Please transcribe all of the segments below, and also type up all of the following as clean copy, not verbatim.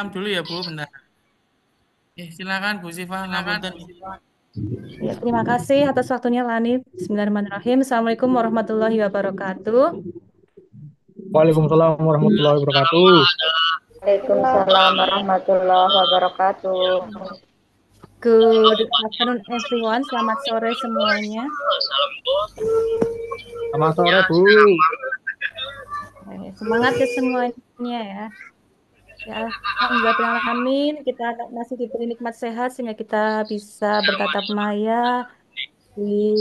dulu ya Bu, bentar. Silakan Bu Sifa, ngapunten. Ya, terima kasih atas waktunya Lani. Bismillahirrahmanirrahim. Assalamualaikum warahmatullahi wabarakatuh. Waalaikumsalam warahmatullahi wabarakatuh. Waalaikumsalam warahmatullahi wabarakatuh. Good afternoon everyone. Selamat sore semuanya. Selamat sore, Bu. Semangat ya semuanya ya. Ya, Alhamdulillah Rabbil alamin, kita masih diberi nikmat sehat sehingga kita bisa bertatap maya di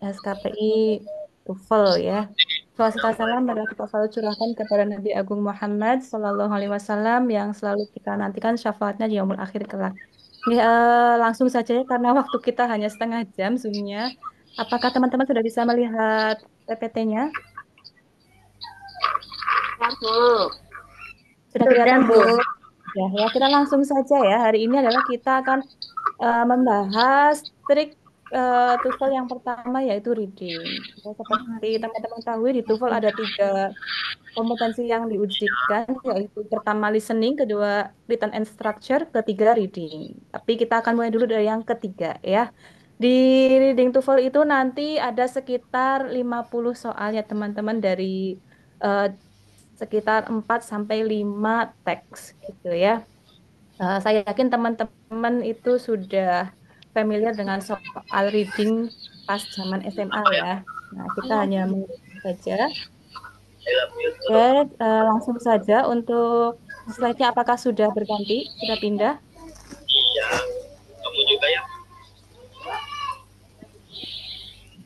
SKPI TOEFL ya. Salawat salam adalah kita selalu curahkan kepada Nabi Agung Muhammad Sallallahu Alaihi Wasallam yang selalu kita nantikan syafaatnya di yaumul akhir kelak. Ini langsung saja ya karena waktu kita hanya setengah jam zoomnya. Apakah teman-teman sudah bisa melihat PPT-nya? Ya, Bu. Sudah Sudah, kelihatan Bu. belum? Ya, kita langsung saja ya. Hari ini adalah kita akan membahas trik TOEFL yang pertama yaitu reading. Ya, seperti teman-teman tahu di TOEFL ada tiga kompetensi yang diujikan yaitu pertama listening, kedua written and structure, ketiga reading. Tapi kita akan mulai dulu dari yang ketiga ya. Di reading TOEFL itu nanti ada sekitar 50 soal ya teman-teman dari eh, sekitar 4 sampai 5 teks gitu ya. Saya yakin teman-teman itu sudah familiar dengan soal reading pas zaman SMA ya. Nah, kita hanya menggunakan saja. Oke, langsung saja untuk slide-nya apakah sudah berganti? Sudah pindah?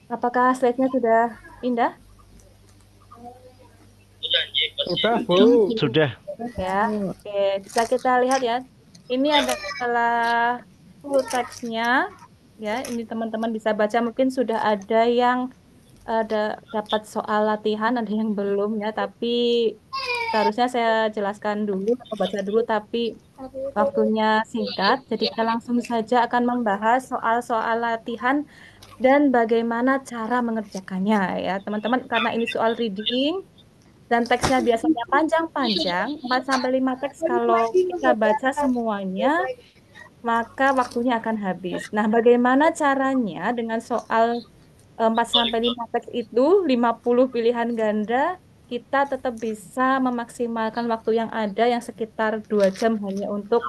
Apakah slide-nya sudah pindah? Sudah, Bu. Sudah. Ya, oke. Bisa kita lihat ya. Ini adalah full text-nya. Ya, ini teman-teman bisa baca. Mungkin sudah ada yang ada dapat soal latihan, ada yang belum ya. Tapi seharusnya saya jelaskan dulu atau baca dulu, tapi waktunya singkat. Jadi kita langsung saja akan membahas soal-soal latihan dan bagaimana cara mengerjakannya ya, teman-teman. Karena ini soal reading. Dan teksnya biasanya panjang-panjang, 4 sampai 5 teks kalau kita baca semuanya, maka waktunya akan habis. Nah, bagaimana caranya dengan soal 4 sampai 5 teks itu, 50 pilihan ganda, kita tetap bisa memaksimalkan waktu yang ada yang sekitar 2 jam hanya untuk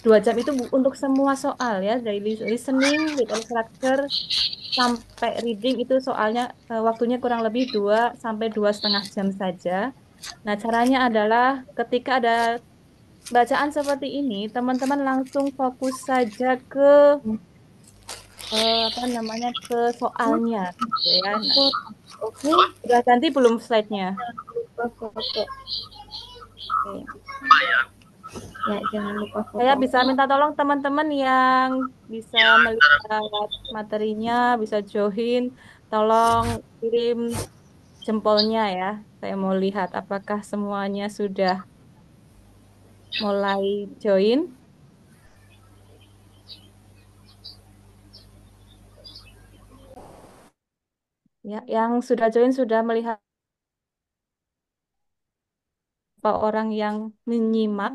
2 jam itu untuk semua soal ya, dari listening, written structure, sampai reading itu soalnya waktunya kurang lebih 2 sampai 2,5 jam saja. Nah, caranya adalah ketika ada bacaan seperti ini, teman-teman langsung fokus saja ke apa namanya ke soalnya, gitu ya. Nah, Oke, sudah ganti belum slide-nya? oke, oke. Oke. Ya, jangan lupa Saya foto. bisa minta tolong teman-teman yang bisa melihat materinya, bisa join, tolong kirim jempolnya ya. Saya mau lihat apakah semuanya sudah mulai join. Ya, yang sudah join sudah melihat apa orang yang menyimak.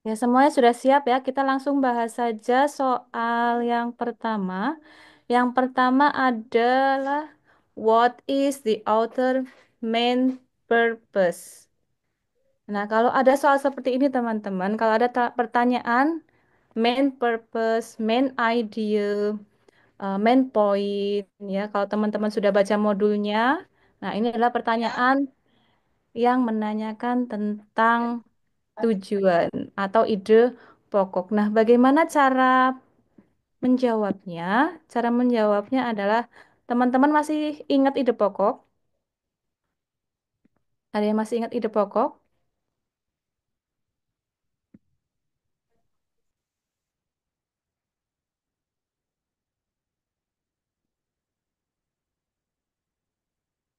Ya, semuanya sudah siap ya. Kita langsung bahas saja soal yang pertama. Yang pertama adalah what is the author main purpose? Nah, kalau ada soal seperti ini teman-teman, kalau ada pertanyaan main purpose, main idea, main point ya, kalau teman-teman sudah baca modulnya, nah ini adalah pertanyaan yang menanyakan tentang tujuan atau ide pokok. Nah, bagaimana cara menjawabnya? Cara menjawabnya adalah teman-teman masih ingat ide pokok? Ada yang masih ingat ide pokok?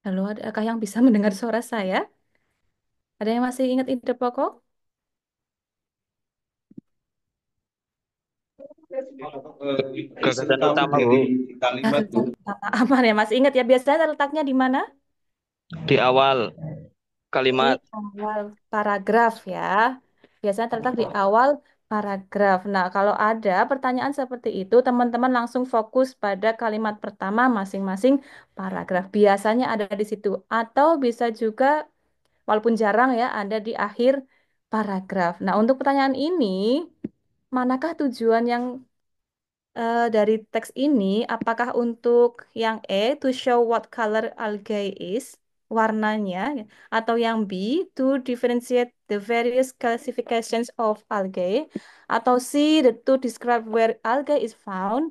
Lalu adakah yang bisa mendengar suara saya? Ada yang masih ingat ide pokok? Gagasan utama, Bu. Gagasan utama aman ya Mas. Ingat ya, biasanya letaknya di mana? Di awal Di kalimat. awal paragraf ya. Biasanya terletak di awal paragraf. Nah, kalau ada pertanyaan seperti itu, teman-teman langsung fokus pada kalimat pertama masing-masing paragraf. Biasanya ada di situ. Atau bisa juga, walaupun jarang ya, ada di akhir paragraf. Nah, untuk pertanyaan ini, manakah tujuan yang dari teks ini, apakah untuk yang E, to show what color algae is, warnanya, ya, atau yang B, to differentiate the various classifications of algae, atau C, to describe where algae is found,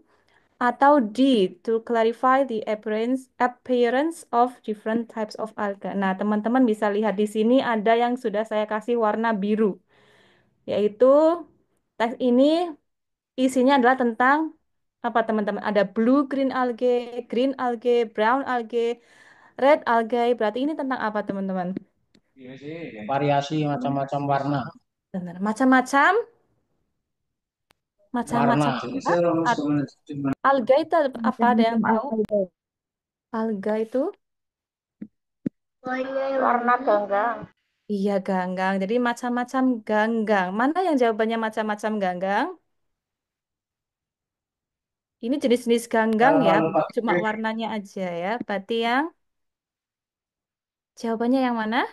atau D, to clarify the appearance of different types of algae. Nah, teman-teman bisa lihat di sini ada yang sudah saya kasih warna biru, yaitu teks ini isinya adalah tentang apa teman-teman? Ada green algae, brown algae, red algae. Berarti ini tentang apa teman-teman? Variasi macam-macam warna. Benar. Macam-macam, Warna. macam-macam apa? Alga itu apa? Ada yang Macam-macam tahu? alga. Alga itu? Warna ganggang. Iya, ganggang. Jadi macam-macam ganggang. Mana yang jawabannya macam-macam ganggang? Ini jenis-jenis ganggang ya, bukan cuma warnanya aja ya. Berarti yang jawabannya yang mana?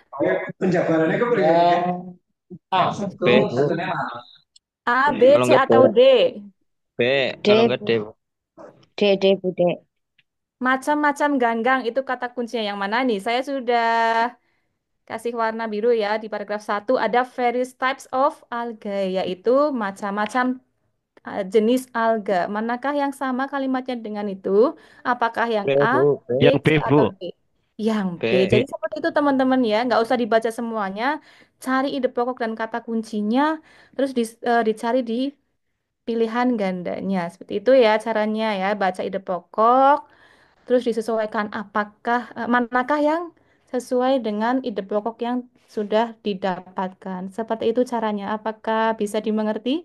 Penjabarannya kepribadian. B, Bu. A, B, Kalau C, nggak B, atau D? B. D, Kalau nggak D, Bu. Bu. D, D, Bu, D. Macam-macam ganggang itu kata kuncinya yang mana nih? Saya sudah kasih warna biru ya. Di paragraf satu ada various types of algae, yaitu macam-macam jenis alga. Manakah yang sama kalimatnya dengan itu? Apakah yang B, A, Bu. B, Yang B, C, Bu. atau D? Yang B. B. Jadi seperti itu teman-teman ya. Nggak usah dibaca semuanya. Cari ide pokok dan kata kuncinya. Terus dicari di pilihan gandanya. Seperti itu ya caranya ya. Baca ide pokok. Terus disesuaikan manakah yang sesuai dengan ide pokok yang sudah didapatkan. Seperti itu caranya. Apakah bisa dimengerti?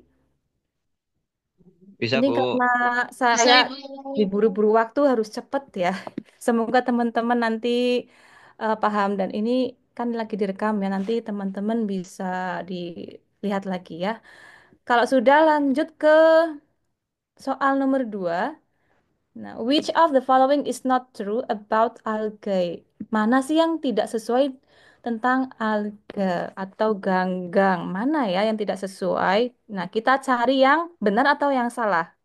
Bisa, Ini Bu. karena saya diburu-buru waktu harus cepat ya. Semoga teman-teman nanti paham dan ini kan lagi direkam ya. Nanti teman-teman bisa dilihat lagi ya. Kalau sudah lanjut ke soal nomor 2. Nah, which of the following is not true about algae? Mana sih yang tidak sesuai tentang alga atau ganggang? Mana ya yang tidak sesuai? Nah, kita cari yang benar atau yang salah.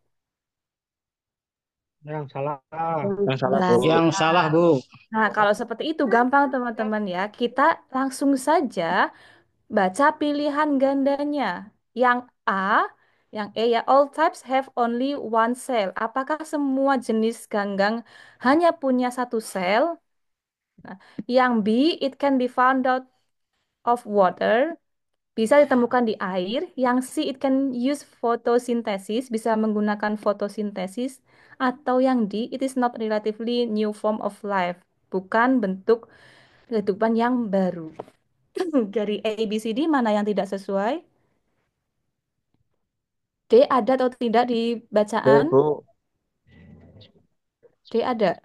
Yang salah. Yang salah, Bu. Nah, Yang salah, Bu. nah, kalau seperti itu gampang teman-teman ya. Kita langsung saja baca pilihan gandanya. Yang A, yang E ya, all types have only one cell. Apakah semua jenis ganggang hanya punya satu sel? Nah, yang B, it can be found out of water. Bisa ditemukan di air. Yang C, it can use photosynthesis. Bisa menggunakan fotosintesis. Atau yang D, it is not relatively new form of life. Bukan bentuk kehidupan yang baru. Dari A, B, C, D mana yang tidak sesuai? D ada atau tidak di B, bacaan? Bu. D ada.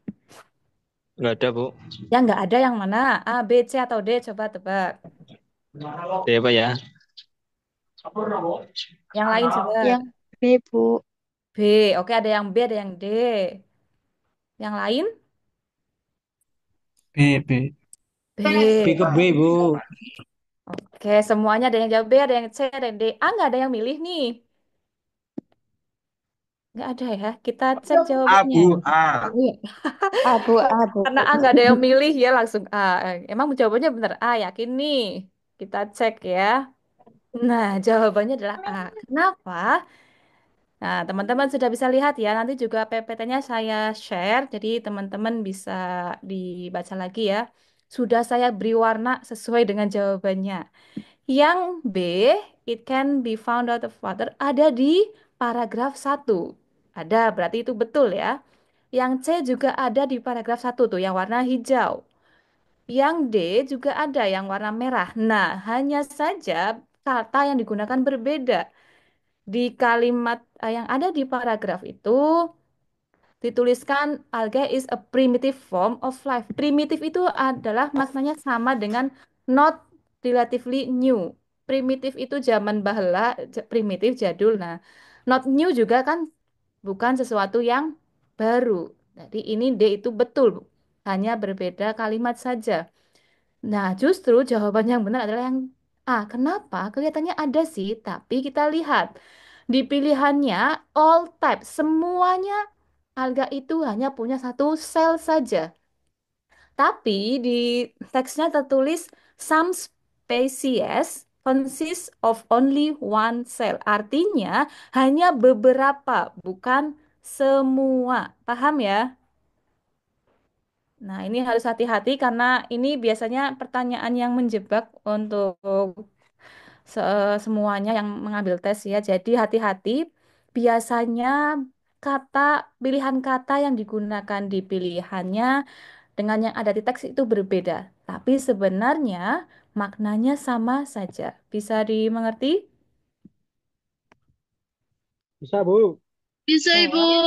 Nggak ada, Bu. Yang nggak ada yang mana? A, B, C, atau D? Coba tebak. D apa ya? Yang lain coba. Yang B, Bu. B. Oke, ada yang B, ada yang D. Yang lain? B, B. B B. ke B, Bu. Oke, semuanya ada yang jawab B, ada yang C, ada yang D. A nggak ada yang milih nih. Nggak ada ya. Kita cek jawabannya. Abu A. Iya. Abu, abu. Karena A nggak ada yang milih ya langsung A. Emang jawabannya benar A, yakin nih. Kita cek ya. Nah, jawabannya adalah A. Kenapa? Nah, teman-teman sudah bisa lihat ya. Nanti juga PPT-nya saya share. Jadi teman-teman bisa dibaca lagi ya. Sudah saya beri warna sesuai dengan jawabannya. Yang B, it can be found out of water, ada di paragraf satu. Ada, berarti itu betul ya. Yang C juga ada di paragraf satu tuh, yang warna hijau. Yang D juga ada yang warna merah. Nah, hanya saja kata yang digunakan berbeda. Di kalimat yang ada di paragraf itu dituliskan algae is a primitive form of life. Primitif itu adalah maknanya sama dengan not relatively new. Primitif itu zaman bahela, primitif jadul. Nah, not new juga kan bukan sesuatu yang baru. Jadi ini D itu betul, Bu. Hanya berbeda kalimat saja. Nah, justru jawaban yang benar adalah yang A. Kenapa? Kelihatannya ada sih, tapi kita lihat di pilihannya all type, semuanya alga itu hanya punya satu sel saja. Tapi di teksnya tertulis some species consist of only one cell. Artinya hanya beberapa, bukan semua. Paham ya? Nah, ini harus hati-hati karena ini biasanya pertanyaan yang menjebak untuk semuanya yang mengambil tes ya. Jadi hati-hati. Biasanya kata pilihan kata yang digunakan di pilihannya dengan yang ada di teks itu berbeda. Tapi sebenarnya maknanya sama saja. Bisa dimengerti? Bisa, Bu. Bisa, Oke Ibu. ya.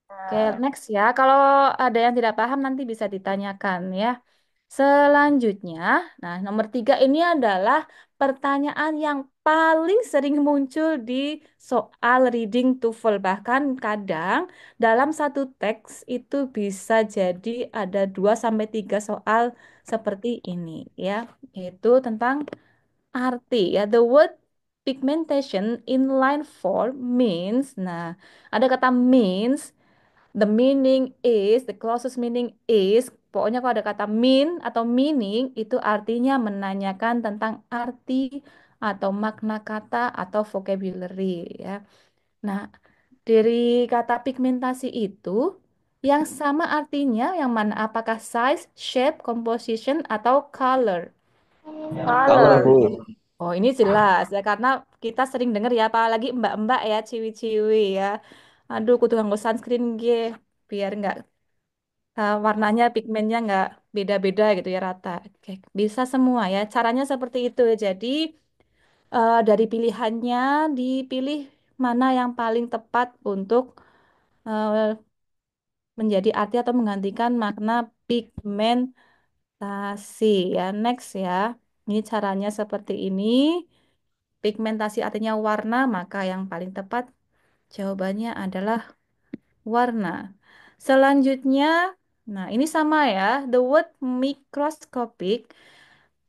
Oke, next ya. Kalau ada yang tidak paham nanti bisa ditanyakan ya. Selanjutnya, nah nomor 3 ini adalah pertanyaan yang paling sering muncul di soal reading TOEFL. Bahkan kadang dalam satu teks itu bisa jadi ada 2 sampai 3 soal seperti ini ya, yaitu tentang arti ya. The word pigmentation in line 4 means, nah ada kata means. The meaning is, the closest meaning is, pokoknya kalau ada kata mean atau meaning, itu artinya menanyakan tentang arti atau makna kata atau vocabulary ya. Nah, dari kata pigmentasi itu, yang sama artinya yang mana? Apakah size, shape, composition, atau color? Color, Color. Bu. Oh, ini jelas ya karena kita sering dengar ya, apalagi mbak-mbak ya, ciwi-ciwi ya. Aduh, kudu nganggo sunscreen biar nggak warnanya, pigmennya nggak beda-beda gitu ya rata. Oke, bisa semua ya. Caranya seperti itu. Jadi dari pilihannya dipilih mana yang paling tepat untuk eh, menjadi arti atau menggantikan makna pigmentasi ya. Next ya. Ini caranya seperti ini. Pigmentasi artinya warna, maka yang paling tepat jawabannya adalah warna. Selanjutnya, nah ini sama ya. The word microscopic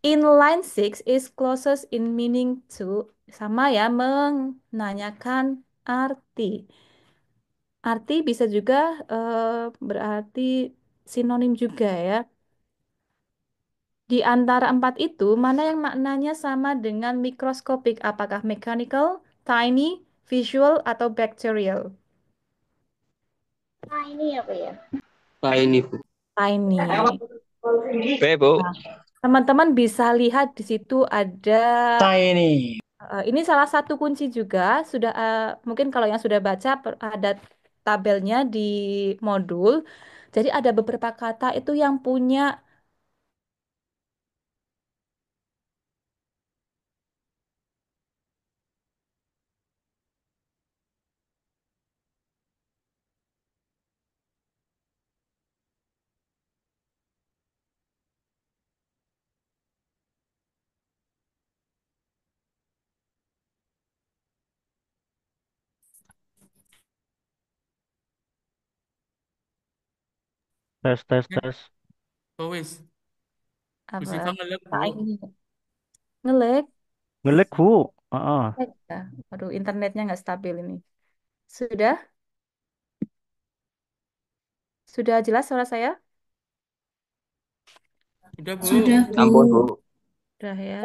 in line 6 is closest in meaning to, sama ya, menanyakan arti. Arti bisa juga berarti sinonim juga ya. Di antara empat itu, mana yang maknanya sama dengan mikroskopik? Apakah mechanical, tiny, visual, atau bacterial? Nah, ini apa ya? Nah, ini, Bu. Tiny. B, Bu. Nah, teman-teman bisa lihat di situ ada Tiny. ini salah satu kunci juga sudah mungkin kalau yang sudah baca ada tabelnya di modul. Jadi ada beberapa kata itu yang punya Tes, tes, Ya, tes. oh wis. Bu apa Siva ngelek, Bu. tiny. Ngelek. Ngelek, Bu. Heeh. Ya. Aduh, internetnya nggak stabil ini. Sudah? Sudah jelas suara saya? Sudah, Bu. Sudah, Bu. Ampun, Bu. Sudah ya.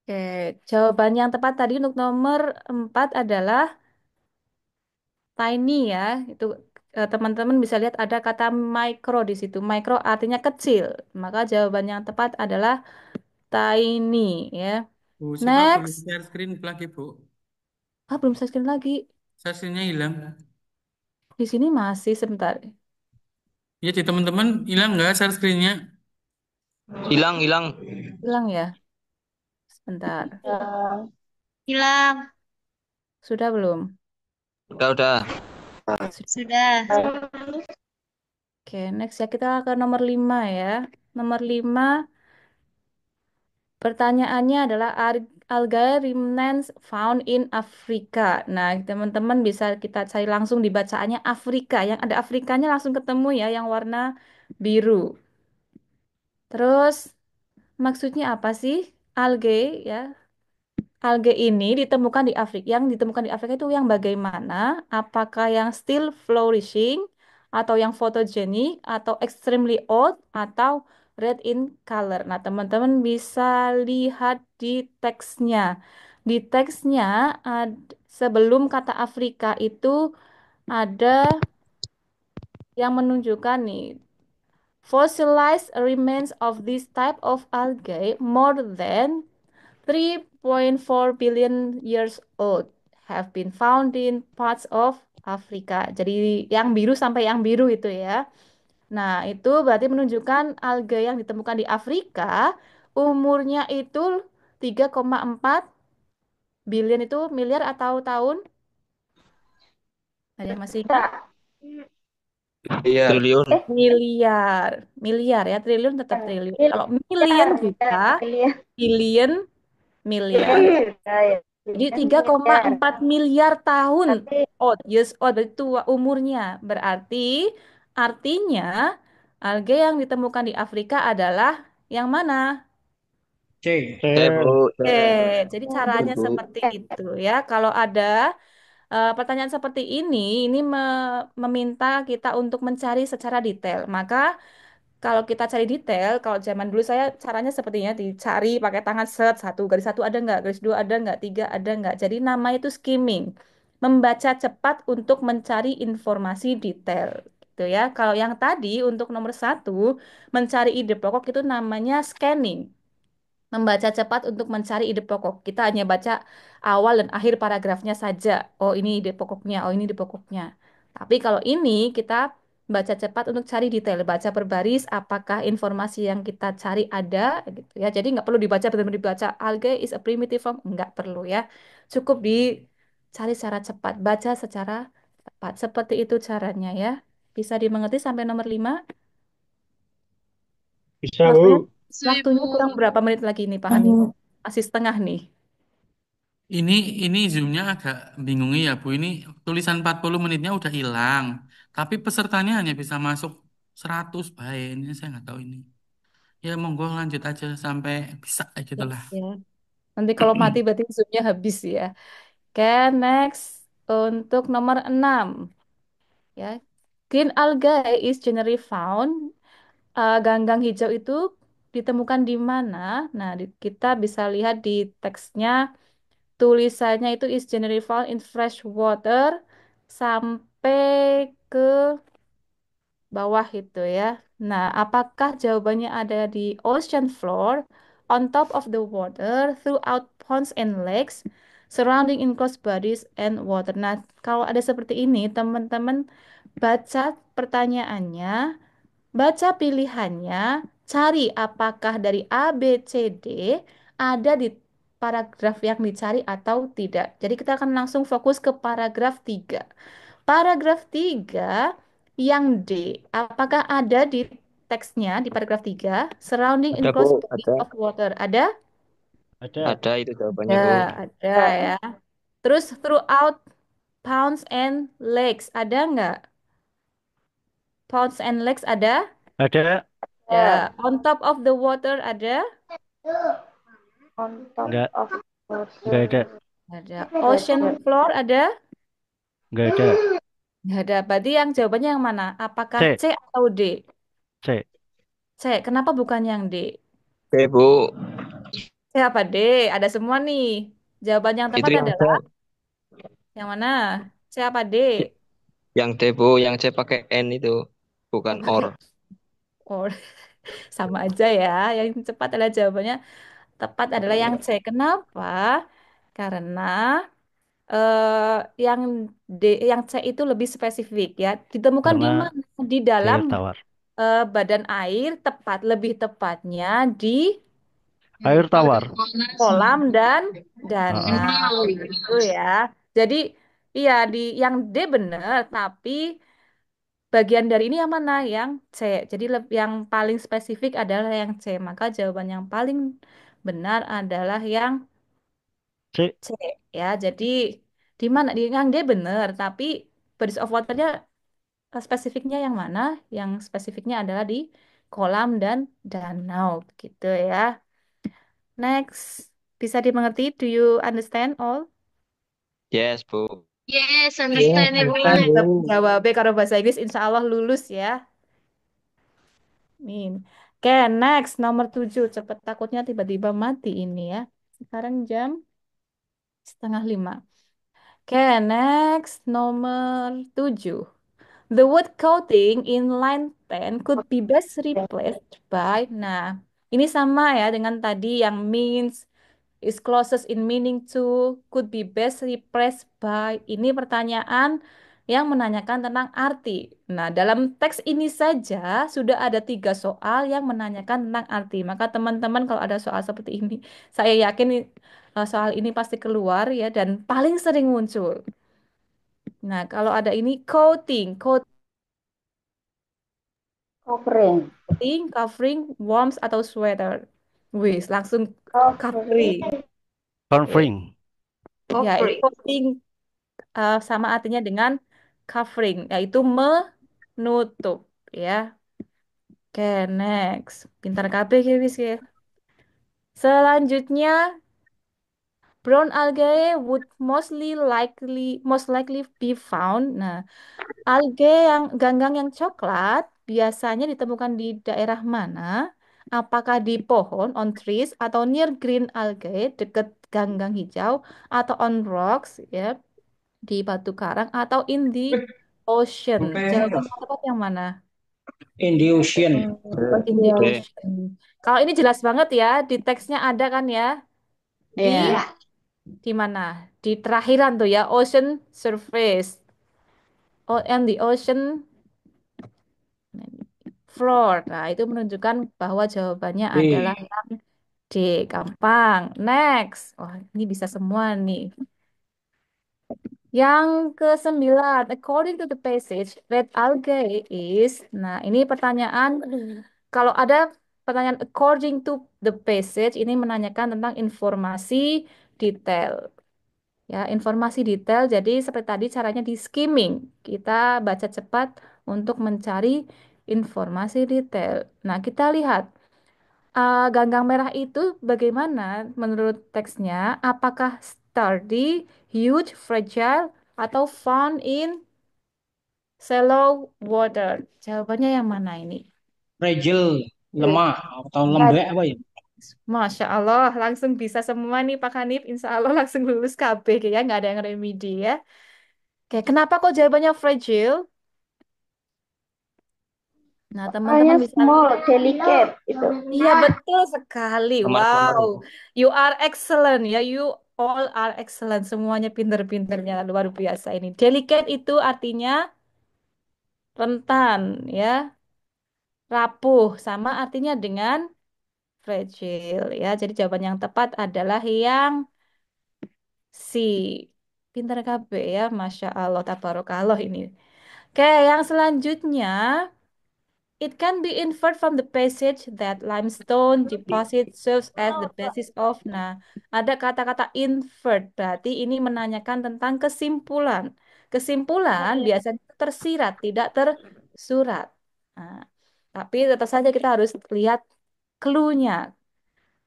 Oke, jawaban yang tepat tadi untuk nomor 4 adalah tiny ya. Itu teman-teman bisa lihat ada kata micro di situ. Micro artinya kecil. Maka jawaban yang tepat adalah tiny ya. Bu Siva boleh Next. share screen lagi, Bu. Ah, belum saya screen lagi. Sesinya hilang. Di sini masih sebentar. Ya, di teman-teman hilang nggak share screen-nya? Hilang, hilang. Hilang ya. Bentar. Hilang. Sudah belum? Udah. Sudah. Oke, next ya kita ke nomor 5 ya. Nomor 5 pertanyaannya adalah algae remnants found in Afrika. Nah, teman-teman bisa kita cari langsung di bacaannya Afrika. Yang ada Afrikanya langsung ketemu ya, yang warna biru. Terus maksudnya apa sih? Algae ya. Algae ini ditemukan di Afrika. Yang ditemukan di Afrika itu yang bagaimana? Apakah yang still flourishing, atau yang photogenic, atau extremely old, atau red in color? Nah, teman-teman bisa lihat di teksnya. Di teksnya, sebelum kata Afrika itu ada yang menunjukkan nih, fossilized remains of this type of algae more than 3.4 billion years old have been found in parts of Africa. Jadi yang biru sampai yang biru itu ya. Nah, itu berarti menunjukkan alga yang ditemukan di Afrika umurnya itu 3,4 billion, itu miliar atau tahun? Ada yang masih ingat? Iya. Triliun. Miliar. Miliar ya, triliun tetap triliun. Kalau million juta, billion miliar. Jadi 3,4 miliar tahun old, years old, berarti tua umurnya. Berarti artinya alga yang ditemukan di Afrika adalah yang mana? C. Bu. Oke, jadi caranya Bu. seperti itu ya. Kalau ada pertanyaan seperti ini meminta kita untuk mencari secara detail. Maka kalau kita cari detail, kalau zaman dulu saya caranya sepertinya dicari pakai tangan set, satu garis satu ada nggak, garis dua ada nggak, tiga ada nggak. Jadi nama itu skimming, membaca cepat untuk mencari informasi detail, gitu ya. Kalau yang tadi untuk nomor satu, mencari ide pokok, itu namanya scanning, membaca cepat untuk mencari ide pokok. Kita hanya baca awal dan akhir paragrafnya saja. Oh, ini ide pokoknya. Oh, ini ide pokoknya. Tapi kalau ini kita baca cepat untuk cari detail, baca per baris apakah informasi yang kita cari ada gitu ya. Jadi nggak perlu dibaca benar-benar dibaca algae is a primitive form, nggak perlu ya. Cukup dicari secara cepat, baca secara cepat. Seperti itu caranya ya. Bisa dimengerti sampai nomor 5. Bisa, Waktunya Bu. Sudah, waktunya Bu. kurang berapa menit lagi nih Pak Hani? Masih setengah nih. Ini zoomnya agak bingung ya Bu. Ini tulisan 40 menitnya udah hilang. Tapi pesertanya hanya bisa masuk 100 baik. Ini saya nggak tahu ini. Ya monggo lanjut aja sampai bisa kayak Ya, gitulah. ya. Nanti kalau mati berarti zoomnya habis ya. Oke, next. Untuk nomor 6 ya. Green algae is generally found. Ganggang hijau itu ditemukan di mana? Nah, kita bisa lihat di teksnya, tulisannya itu is generally found in fresh water sampai ke bawah itu ya. Nah, apakah jawabannya ada di ocean floor, on top of the water, throughout ponds and lakes, surrounding enclosed bodies and water? Nah, kalau ada seperti ini, teman-teman baca pertanyaannya, baca pilihannya, cari apakah dari A, B, C, D ada di paragraf yang dicari atau tidak. Jadi kita akan langsung fokus ke paragraf 3. Paragraf 3 yang D, apakah ada di teksnya di paragraf 3? Surrounding Ada Bu. enclosed body Ada. of water. Ada? Ada. Ada itu jawabannya Ya, Bu. ada ya. Terus throughout ponds and lakes, ada nggak? Ponds and lakes ada? Ada? Ya. On top of the water ada? Enggak. Enggak ada. Ada. Ocean floor ada? Enggak ada. Nggak ada. Berarti yang jawabannya yang mana? Apakah C. C atau D? C. C. Kenapa bukan yang D? B Bu. C apa D? Ada semua nih. Jawaban yang Itu tepat yang C. adalah yang mana? C apa D? Yang D Bu. Yang C pakai N itu. Oh, Bukan or. pakai or. Sama aja ya. Yang cepat adalah jawabannya tepat adalah yang C. Kenapa? Karena yang D, yang C itu lebih spesifik ya. Ditemukan di Karena mana? Di di dalam air tawar. badan air, lebih tepatnya di Air tawar. kolam dan Heeh. danau itu ya. Jadi iya di yang D benar, tapi bagian dari ini yang mana? Yang C. Jadi yang paling spesifik adalah yang C. Maka jawaban yang paling benar adalah yang C. C ya. Jadi di mana? Di yang D benar, tapi bodies of waternya spesifiknya yang mana? Yang spesifiknya adalah di kolam dan danau gitu ya. Next, bisa dimengerti? Do you understand all? Yes, Bu. Yes, Yes, understand Ibu. Kan understand, Bu. jawabnya kalau bahasa Inggris insya Allah lulus ya. Nih. Oke, next nomor 7. Cepet takutnya tiba-tiba mati ini ya. Sekarang jam setengah 5. Oke, next nomor 7. The word coating in line 10 could be best replaced by. Nah, ini sama ya dengan tadi yang means, is closest in meaning to, could be best replaced by. Ini pertanyaan yang menanyakan tentang arti. Nah, dalam teks ini saja sudah ada 3 soal yang menanyakan tentang arti. Maka teman-teman kalau ada soal seperti ini, saya yakin soal ini pasti keluar ya dan paling sering muncul. Nah, kalau ada ini Covering. covering, warmth atau sweater. Wis, langsung covering. Covering. Ya, Covering. ya itu coating sama artinya dengan covering, yaitu menutup ya. Oke, next. Pintar KB ya, wis ya. Selanjutnya, brown algae would most likely be found. Nah, algae yang ganggang yang coklat biasanya ditemukan di daerah mana? Apakah di pohon, on trees, atau near green algae, dekat ganggang hijau, atau on rocks, ya, di batu karang, atau in the ocean? Jawaban yang tepat yang mana? In the ocean. In the D. ocean. Kalau ini jelas banget ya, di teksnya ada kan ya? Di Ya. di mana? Di terakhiran tuh ya, ocean surface. Oh, and the ocean floor. Nah, itu menunjukkan bahwa jawabannya adalah D. yang D. Gampang. Next. Wah, ini bisa semua nih. Yang ke-9, according to the passage, red algae is. Nah, ini pertanyaan. Kalau ada pertanyaan according to the passage, ini menanyakan tentang informasi detail. Ya, informasi detail. Jadi seperti tadi caranya di skimming. Kita baca cepat untuk mencari informasi detail. Nah, kita lihat ganggang merah itu bagaimana menurut teksnya? Apakah sturdy, huge, fragile, atau found in shallow water? Jawabannya yang mana ini? Fragile, D. lemah atau lembek apa ya? Masya Allah, langsung bisa semua nih Pak Hanif. Insya Allah langsung lulus KB ya, nggak ada yang remedi ya. Oke, kenapa kok jawabannya fragile? Nah, Makanya teman-teman bisa. small, delicate itu. Iya, betul sekali. Lemar-lemar Wow, itu. you are excellent ya. You all are excellent. Semuanya pinter-pinternya luar biasa ini. Delicate itu artinya rentan ya, rapuh. Sama artinya dengan fragile ya. Jadi jawaban yang tepat adalah yang C. Pinter KB ya, Masya Allah, tabarakallah ini. Oke, yang selanjutnya. It can be inferred from the passage that limestone deposit serves as the basis of. Nah, ada kata-kata inferred, berarti ini menanyakan tentang kesimpulan. Kesimpulan biasanya tersirat, tidak tersurat. Nah, tapi tetap saja kita harus lihat clue-nya.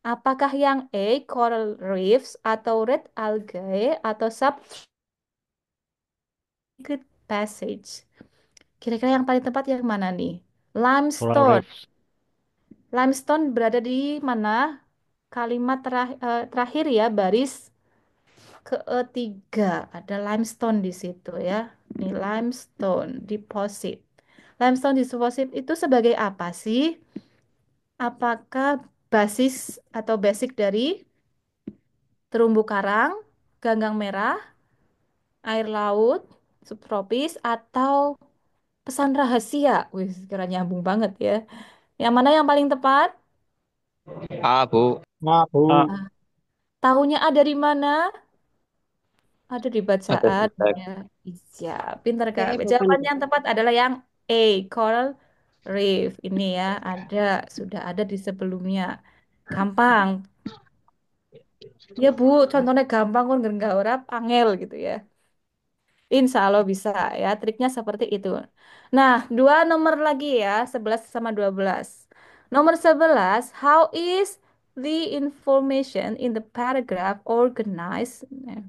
Apakah yang A, coral reefs, atau red algae, atau substrate passage? Kira-kira yang paling tepat yang mana nih? Coral Limestone. reefs. Limestone berada di mana? Kalimat terakhir ya, baris ketiga. Ada limestone di situ ya. Ini limestone deposit. Limestone deposit itu sebagai apa sih? Apakah basis atau basic dari terumbu karang, ganggang merah, air laut, subtropis, atau pesan rahasia? Wih, kira nyambung banget ya. Yang mana yang paling tepat? A, Bu. A, Bu. A. Ah, tahunya A dari mana? Ada di Ada bacaan. tidak? Ya, iya, pintar Kak. B bukan Jawaban B. yang tepat adalah yang A, coral reef. Ini ya, sudah ada di sebelumnya. Gampang. Ya Bu, contohnya gampang kan nggak ora angel gitu ya. Insya Allah bisa ya, triknya seperti itu. Nah, dua nomor lagi ya, 11 sama 12. Nomor 11, how is the information in the paragraph organized? Nah,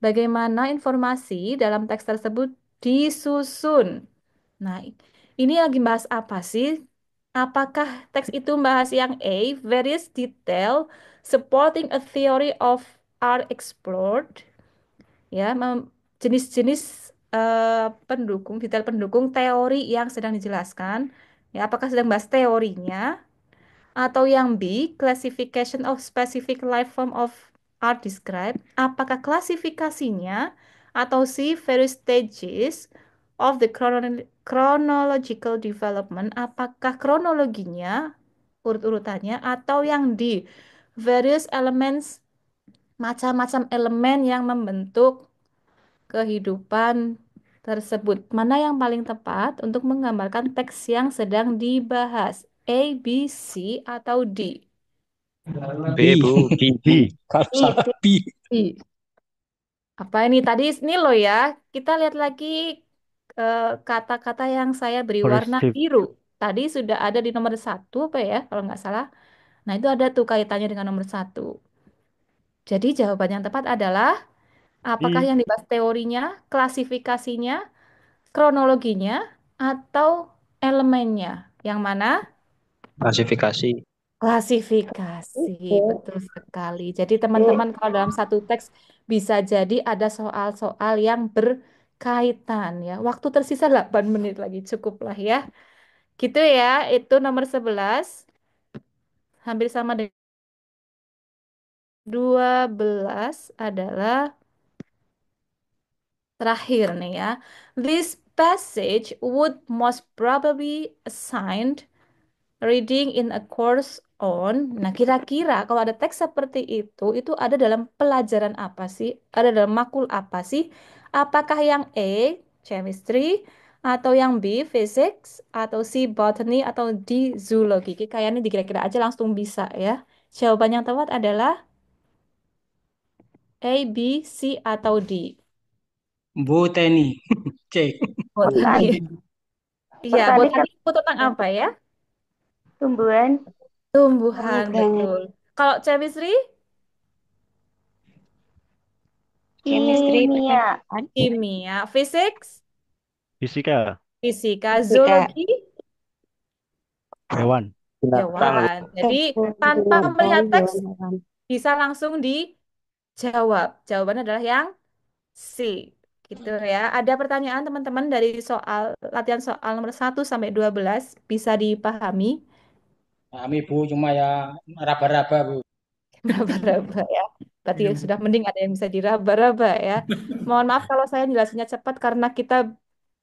bagaimana informasi dalam teks tersebut disusun? Nah, ini lagi bahas apa sih? Apakah teks itu membahas yang A, various detail supporting a theory of are explored? Ya, jenis-jenis pendukung, detail pendukung teori yang sedang dijelaskan. Ya, apakah sedang bahas teorinya? Atau yang B, classification of specific life form of are described. Apakah klasifikasinya? Atau C, various stages of the chronological development. Apakah kronologinya, urut-urutannya? Atau yang D, various elements, macam-macam elemen yang membentuk kehidupan tersebut. Mana yang paling tepat untuk menggambarkan teks yang sedang dibahas? A, B, C, atau D? B, B. Bu. B, B. B. Kalau B, salah B. B. Apa ini tadi? Ini loh ya. Kita lihat lagi kata-kata yang saya beri warna Positif. biru. Tadi sudah ada di nomor satu, apa ya, kalau nggak salah. Nah, itu ada tuh kaitannya dengan nomor satu. Jadi jawaban yang tepat adalah apakah B. yang dibahas teorinya, klasifikasinya, kronologinya, atau elemennya? Yang mana? Klasifikasi. Klasifikasi, betul sekali. Jadi teman-teman kalau dalam satu teks bisa jadi ada soal-soal yang berkaitan ya. Waktu tersisa 8 menit lagi, cukuplah ya. Gitu ya, itu nomor 11 hampir sama dengan 12 adalah terakhir nih ya. This passage would most probably assigned reading in a course on. Nah, kira-kira kalau ada teks seperti itu ada dalam pelajaran apa sih? Ada dalam makul apa sih? Apakah yang A, chemistry, atau yang B, physics, atau C, botany, atau D, zoology? Kayaknya dikira-kira aja langsung bisa ya. Jawaban yang tepat adalah A, B, C, atau D. Botani. C. Botani. Botani. Iya, Botani botani kan itu tentang apa ya? tumbuhan Tumbuhan, organik. betul. Kalau chemistry, Chemistry Kimia. percetakan. kimia, physics, Fisika. fisika, Fisika. zoologi, Hewan. Binatang. hewan. Jadi tanpa Binatang, melihat teks hewan-hewan. bisa langsung dijawab. Jawabannya adalah yang C. Gitu ya. Ada pertanyaan teman-teman dari soal latihan soal nomor 1 sampai 12 bisa dipahami? Kami Bu cuma ya raba-raba Bu. Raba-raba ya. Berarti sudah mending ada yang bisa diraba-raba ya. Mohon maaf kalau saya jelasinnya cepat karena kita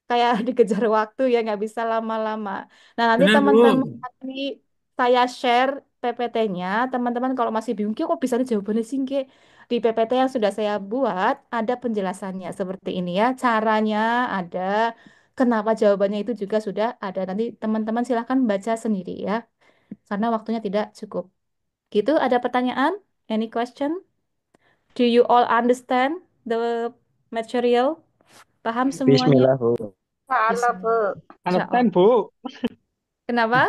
kayak dikejar waktu ya nggak bisa lama-lama. Nah nanti Bener, teman-teman Bu. nanti saya share PPT-nya. Teman-teman kalau masih bingung, kok bisa ada jawabannya sih Ki?" Di PPT yang sudah saya buat ada penjelasannya seperti ini ya. Caranya ada, kenapa jawabannya itu juga sudah ada. Nanti teman-teman silahkan baca sendiri ya, karena waktunya tidak cukup. Gitu, ada pertanyaan? Any question? Do you all understand the material? Paham semuanya? Bismillah, Bu. Salah, Bu. Bismillah. Insya Understand Allah. Bu. Kenapa?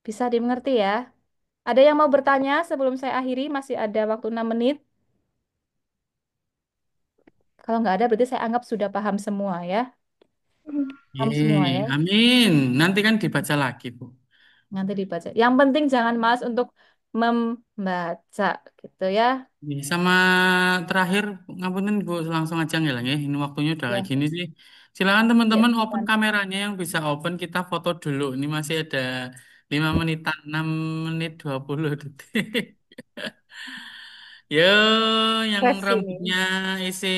Bisa dimengerti ya? Ada yang mau bertanya sebelum saya akhiri? Masih ada waktu 6 menit. Kalau nggak ada, berarti saya anggap sudah paham semua ya. Paham semua ya. Amin. Nanti kan dibaca lagi, Bu. Nanti dibaca. Yang penting jangan malas untuk membaca gitu ya. Sama terakhir, ngapunten Bu, langsung aja nggak lah ya. Ini waktunya udah kayak Ya, gini sih. Silakan ya, teman-teman open silakan. kameranya yang bisa open, kita foto dulu. Ini masih ada 5 menitan, 6 menit 20 detik. Yo, yang Fresh rambutnya ini. isi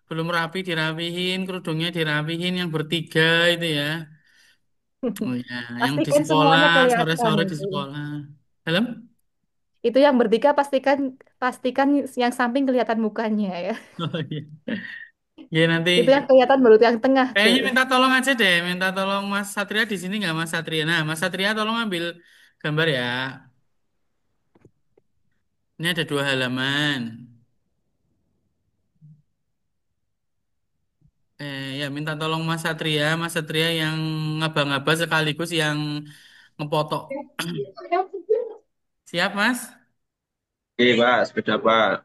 belum rapi dirapihin, kerudungnya dirapihin, yang bertiga itu ya. Oh ya, yang di Pastikan sekolah, semuanya kelihatan sore-sore di itu. sekolah. Helm? Itu yang bertiga pastikan pastikan yang samping kelihatan mukanya ya. Oh iya. Ya nanti Itu yang kelihatan baru yang tengah tuh. kayaknya minta tolong aja deh, minta tolong Mas Satria di sini nggak Mas Satria? Nah, Mas Satria tolong ambil gambar ya. Ini ada 2 halaman. Ya minta tolong Mas Satria yang ngaba-ngaba sekaligus yang ngefoto. Siap Mas? Oke, Pak, sepeda Pak.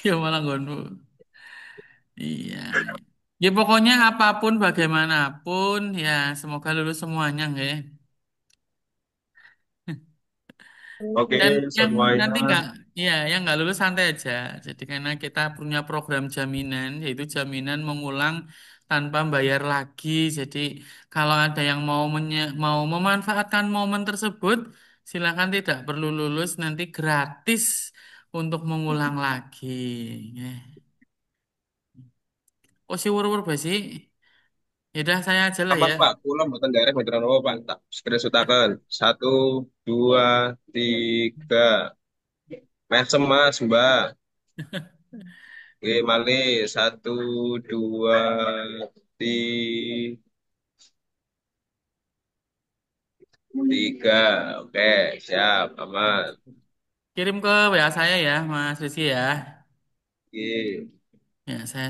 Ya malah gondu. Iya. Ya pokoknya apapun bagaimanapun ya semoga lulus semuanya nggak ya. Oke, Dan yang semuanya. nanti nggak, ya yang nggak lulus santai aja. Jadi karena kita punya program jaminan, yaitu jaminan mengulang tanpa bayar lagi. Jadi kalau ada yang mau memanfaatkan momen tersebut, silakan tidak perlu lulus, nanti gratis untuk mengulang lagi. Ya. Oh si wur-wur basi. Yaudah saya aja lah Apa ya. Pak? Pulang buatan daerah meteran apa Pak? Tak screenshot-akan. 1, 2, 3. Mesem Mas, Mbak. Oke, Mali. 1, 2, 3. Oke, siap, aman. Kirim ke WA saya ya, Mas Rizky ya. Oke. Ya, saya